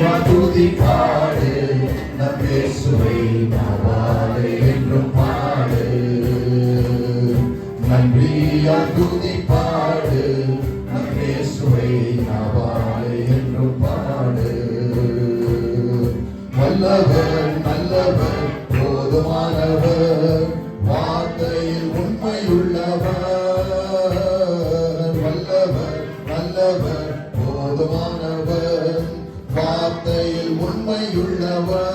துதி பாடு நம் இயேசுவை நாவாலே என்றும் பாடு. நன்றியா துதி பாடு நம் இயேசுவை நாவாலே என்றும் பாடு. வல்லவர் நல்லவர் போதுமானவர் வார்த்தையில் உண்மையுள்ளவர். வல்லவர் நல்லவர் போதுமானவர் வார்த்தையில் உண்மையுள்ளவர்.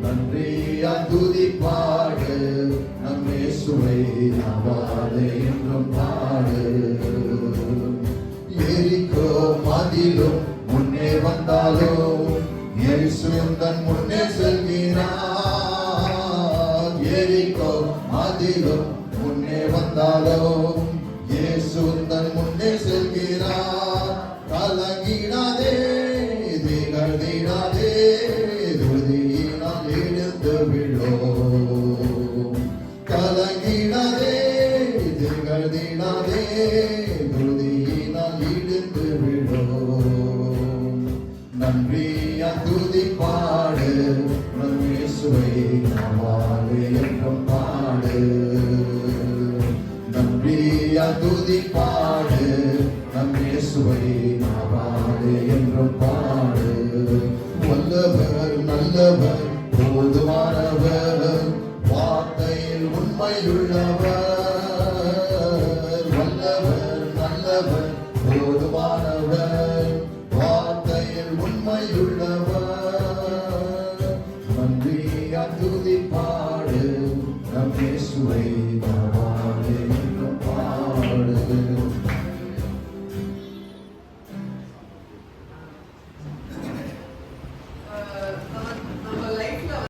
நன்றியா துதி பாடு நம் இயேசுவை நாவாலே என்றும் பாடு. எரிகோ மதிலும் முன்னே வந்தாலும் இயேசு தன் முன்னே செல்கிறார். எரிகோ மதிலும் முன்னே வந்தாலும் இயேசு தன் முன்னே செல்கிறார். கலங்கிடாதே திகழ்ந்திடாதே துதியினால் எழுந்து விழோம். கலங்கிடாதே திகழ்ந்திடாதே துதியினால் எழுந்து விழோம். நன்றியா துதி பாடு நம் இயேசுவை நாவாலே என்றும் பாடு. நன்றியா துதி பாடு நம் இயேசுவை நாவாலே என்றும் பாடு. வல்லவர் நல்லவர் போதுமானவர் வார்த்தையில் உண்மையுள்ளவர்.